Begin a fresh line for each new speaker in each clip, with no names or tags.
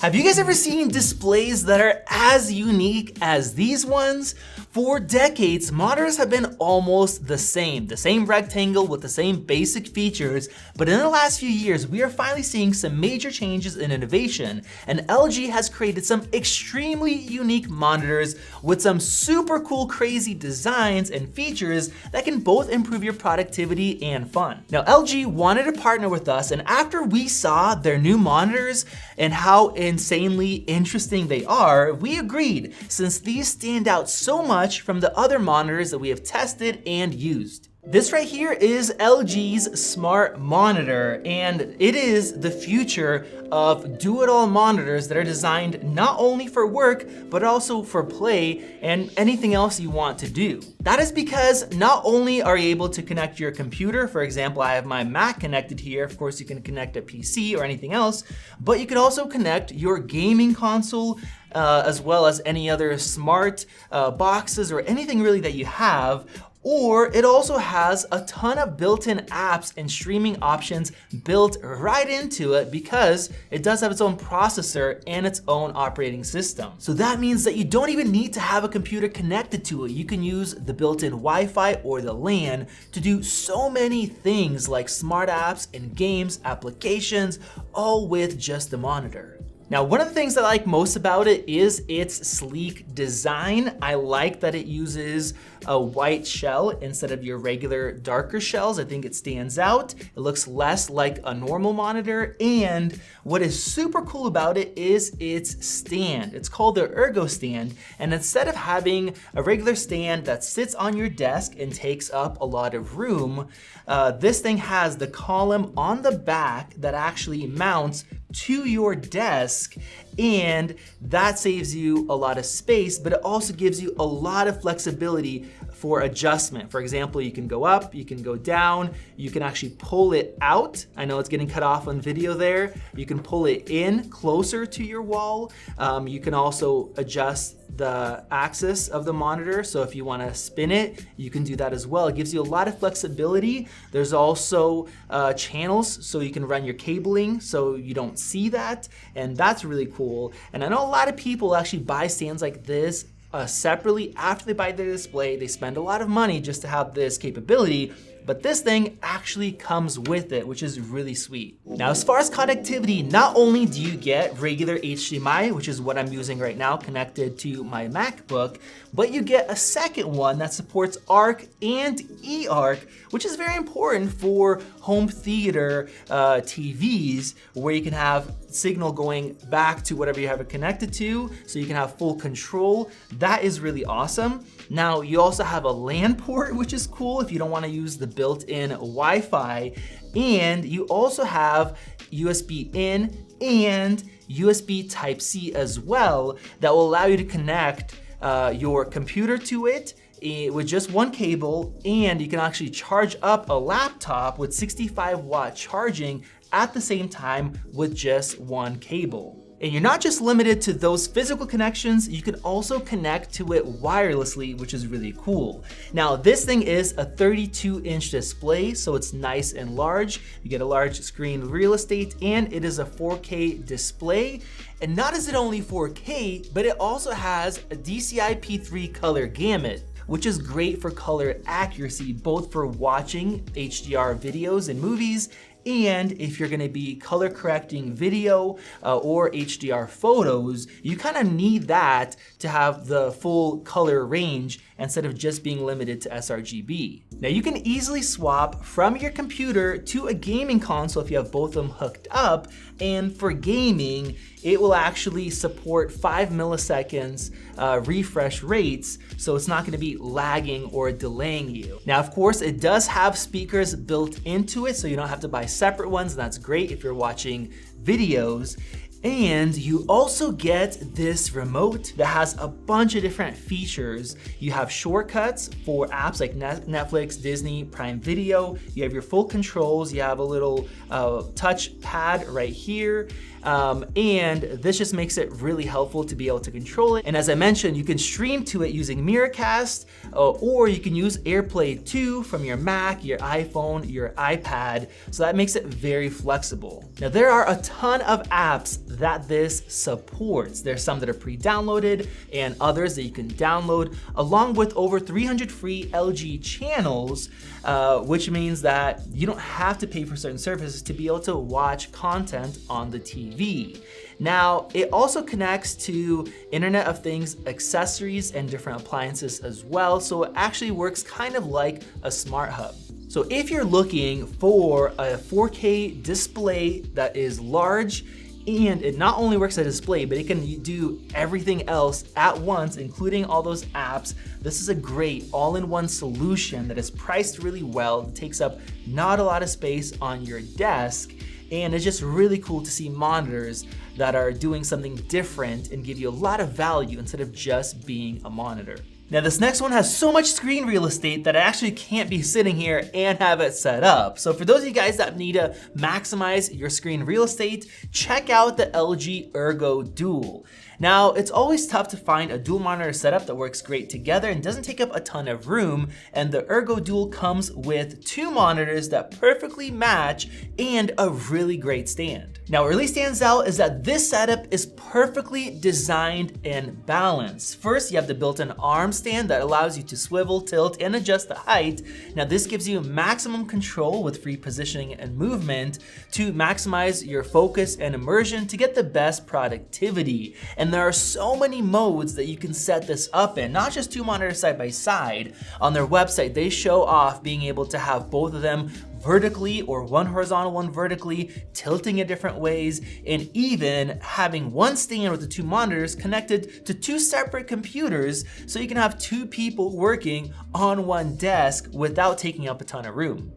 Have you guys ever seen displays that are as unique as these ones? For decades, monitors have been almost the same rectangle with the same basic features, but in the last few years, we are finally seeing some major changes in innovation, and LG has created some extremely unique monitors with some super cool, crazy designs and features that can both improve your productivity and fun. Now, LG wanted to partner with us, and after we saw their new monitors and how insanely interesting they are, we agreed, since these stand out so much from the other monitors that we have tested and used. This right here is LG's smart monitor, and it is the future of Dualup monitors that are designed not only for work, but also for play and anything else you want to do. That is because not only are you able to connect your computer, for example, I have my Mac connected here, of course you can connect a PC or anything else, but you can also connect your gaming console, as well as any other smart boxes or anything really that you have. Or it also has a ton of built-in apps and streaming options built right into it because it does have its own processor and its own operating system. So that means that you don't even need to have a computer connected to it. You can use the built-in Wi-Fi or the LAN to do so many things like smart apps and games, applications, all with just the monitor. Now, one of the things I like most about it is its sleek design. I like that it uses a white shell instead of your regular darker shells. I think it stands out. It looks less like a normal monitor. And what is super cool about it is its stand. It's called the Ergo stand. And instead of having a regular stand that sits on your desk and takes up a lot of room, this thing has the column on the back that actually mounts to your desk, and that saves you a lot of space, but it also gives you a lot of flexibility for adjustment. For example, you can go up, you can go down, you can actually pull it out. I know it's getting cut off on video there. You can pull it in closer to your wall. You can also adjust the axis of the monitor. So if you want to spin it, you can do that as well. It gives you a lot of flexibility. There's also channels so you can run your cabling so you don't see that. And that's really cool. And I know a lot of people actually buy stands like this separately after they buy their display. They spend a lot of money just to have this capability. But this thing actually comes with it, which is really sweet. Now, as far as connectivity, not only do you get regular HDMI, which is what I'm using right now, connected to my MacBook, but you get a second one that supports ARC and eARC, which is very important for home theater TVs, where you can have signal going back to whatever you have it connected to, so you can have full control. That is really awesome. Now, you also have a LAN port, which is cool if you don't want to use the built-in Wi-Fi. And you also have USB in and USB Type-C as well that will allow you to connect your computer to it with just one cable, and you can actually charge up a laptop with 65-watt charging at the same time with just one cable. And you're not just limited to those physical connections, you can also connect to it wirelessly, which is really cool. Now, this thing is a 32-inch display, so it's nice and large. You get a large screen real estate, and it is a 4K display. And not is it only 4K, but it also has a DCI-P3 color gamut, which is great for color accuracy, both for watching HDR videos and movies, and if you're gonna be color correcting video or HDR photos, you kind of need that to have the full color range instead of just being limited to sRGB. Now, you can easily swap from your computer to a gaming console if you have both of them hooked up, and for gaming, it will actually support 5 milliseconds refresh rates, so it's not gonna be lagging or delaying you. Now, of course, it does have speakers built into it, so you don't have to buy separate ones, and that's great if you're watching videos. And you also get this remote that has a bunch of different features. You have shortcuts for apps like Netflix, Disney, Prime Video. You have your full controls. You have a little touch pad right here. And this just makes it really helpful to be able to control it. And as I mentioned, you can stream to it using Miracast, or you can use AirPlay 2 from your Mac, your iPhone, your iPad. So that makes it very flexible. Now, there are a ton of apps that this supports. There's some that are pre-downloaded and others that you can download, along with over 300 free LG channels, which means that you don't have to pay for certain services to be able to watch content on the TV. Now, it also connects to Internet of Things accessories and different appliances as well, so it actually works kind of like a smart hub. So if you're looking for a 4K display that is large, and it not only works as a display, but it can do everything else at once, including all those apps, this is a great all-in-one solution that is priced really well, takes up not a lot of space on your desk, and it's just really cool to see monitors that are doing something different and give you a lot of value instead of just being a monitor. Now this next one has so much screen real estate that I actually can't be sitting here and have it set up. So for those of you guys that need to maximize your screen real estate, check out the LG Ergo Dual. Now, it's always tough to find a dual monitor setup that works great together and doesn't take up a ton of room, and the Ergo Dual comes with 2 monitors that perfectly match and a really great stand. Now, what really stands out is that this setup is perfectly designed and balanced. First, you have the built-in arm stand that allows you to swivel, tilt, and adjust the height. Now, this gives you maximum control with free positioning and movement to maximize your focus and immersion to get the best productivity. And there are so many modes that you can set this up in, not just 2 monitors side by side. On their website, they show off being able to have both of them vertically or one horizontal, one vertically, tilting in different ways, and even having one stand with the 2 monitors connected to 2 separate computers so you can have 2 people working on one desk without taking up a ton of room.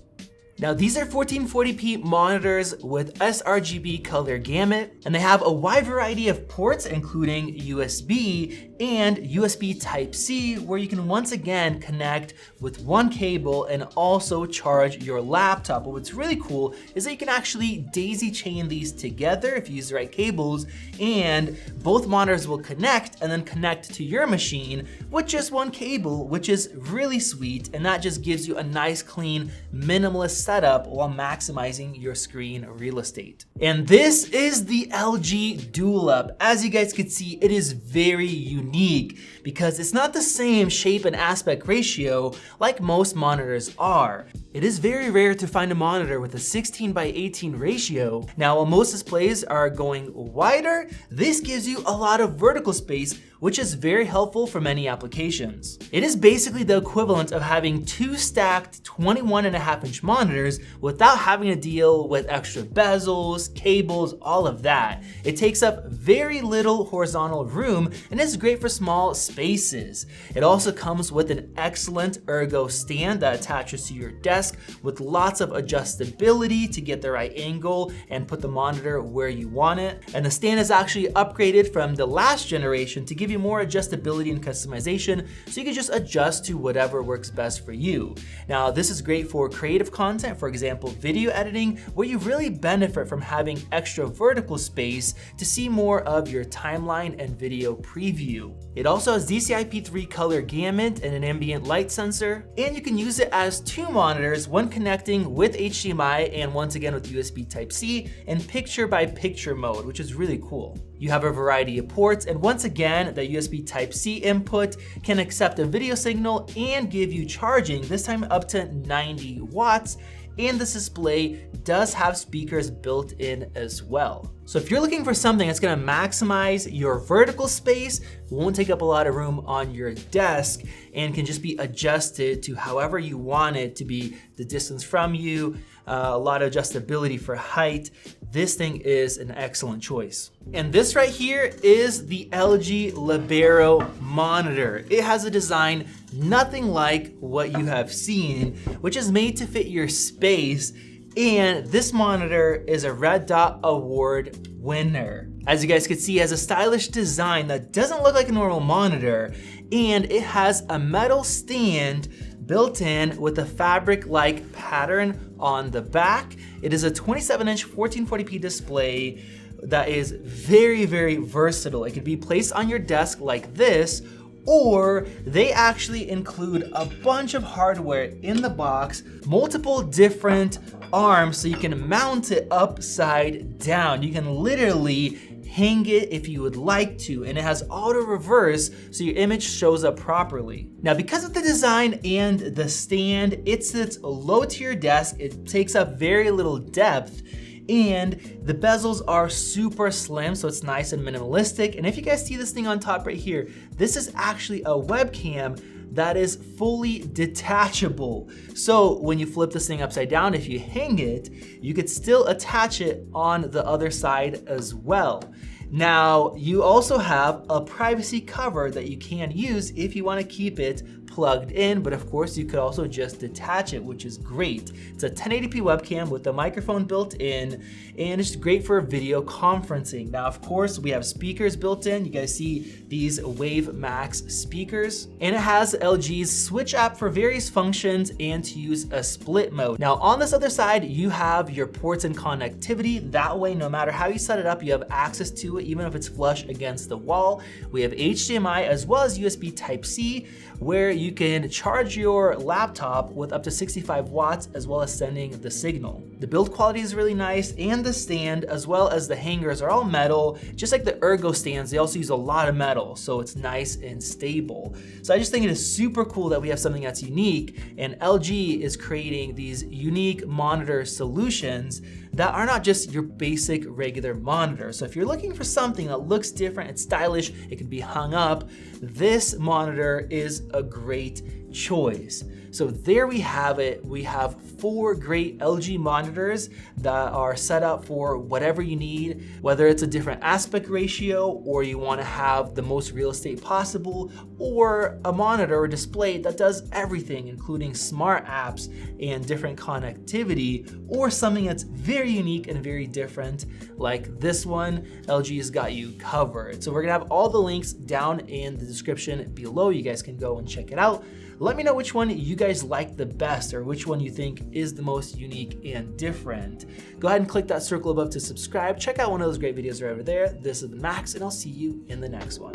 Now these are 1440p monitors with sRGB color gamut, and they have a wide variety of ports including USB and USB Type-C, where you can once again connect with one cable and also charge your laptop. But what's really cool is that you can actually daisy chain these together if you use the right cables, and both monitors will connect and then connect to your machine with just one cable, which is really sweet, and that just gives you a nice, clean, minimalist setup while maximizing your screen real estate. And this is the LG Dualup. As you guys can see, it is very unique because it's not the same shape and aspect ratio like most monitors are. It is very rare to find a monitor with a 16:18 ratio. Now, while most displays are going wider, this gives you a lot of vertical space, which is very helpful for many applications. It is basically the equivalent of having 2 stacked 21.5-inch monitors without having to deal with extra bezels, cables, all of that. It takes up very little horizontal room and is great for small spaces. It also comes with an excellent Ergo stand that attaches to your desk with lots of adjustability to get the right angle and put the monitor where you want it. And the stand is actually upgraded from the last generation to give you more adjustability and customization, so you can just adjust to whatever works best for you. Now, this is great for creative content, for example, video editing, where you really benefit from having extra vertical space to see more of your timeline and video preview. It also has DCI-P3 color gamut and an ambient light sensor, and you can use it as 2 monitors, one connecting with HDMI and once again with USB Type-C in picture-by-picture mode, which is really cool. You have a variety of ports, and once again, the USB Type-C input can accept a video signal and give you charging, this time up to 90 watts, and this display does have speakers built in as well. So if you're looking for something that's gonna maximize your vertical space, won't take up a lot of room on your desk, and can just be adjusted to however you want it to be, the distance from you, a lot of adjustability for height, this thing is an excellent choice. And this right here is the LG Libero monitor. It has a design nothing like what you have seen, which is made to fit your space. And this monitor is a Red Dot Award winner. As you guys can see, it has a stylish design that doesn't look like a normal monitor, and it has a metal stand built in with a fabric-like pattern on the back. It is a 27-inch 1440p display that is very, very versatile. It could be placed on your desk like this, or they actually include a bunch of hardware in the box, multiple different arms so you can mount it upside down. You can literally hang it if you would like to, and it has auto reverse so your image shows up properly. Now, because of the design and the stand, it sits low to your desk, it takes up very little depth, and the bezels are super slim, so it's nice and minimalistic. And if you guys see this thing on top right here, this is actually a webcam that is fully detachable. So when you flip this thing upside down, if you hang it, you could still attach it on the other side as well. Now, you also have a privacy cover that you can use if you want to keep it plugged in, but of course you could also just detach it, which is great. It's a 1080p webcam with a microphone built in, and it's great for video conferencing. Now, of course, we have speakers built in. You guys see these Wave Max speakers, and it has LG's switch app for various functions and to use a split mode. Now, on this other side, you have your ports and connectivity. That way, no matter how you set it up, you have access to it, even if it's flush against the wall. We have HDMI as well as USB Type-C, where you can charge your laptop with up to 65 watts as well as sending the signal. The build quality is really nice, and the stand as well as the hangers are all metal. Just like the Ergo stands, they also use a lot of metal, so it's nice and stable. So I just think it is super cool that we have something that's unique, and LG is creating these unique monitor solutions that are not just your basic regular monitor. So if you're looking for something that looks different, it's stylish, it can be hung up, this monitor is a great choice. So there we have it. We have 4 great LG monitors that are set up for whatever you need, whether it's a different aspect ratio or you want to have the most real estate possible, or a monitor or display that does everything, including smart apps and different connectivity, or something that's very unique and very different like this one. LG has got you covered. So we're gonna have all the links down in the description below. You guys can go and check it out. Let me know which one you guys like the best, or which one you think is the most unique and different. Go ahead and click that circle above to subscribe. Check out one of those great videos right over there. This has been Max, and I'll see you in the next one.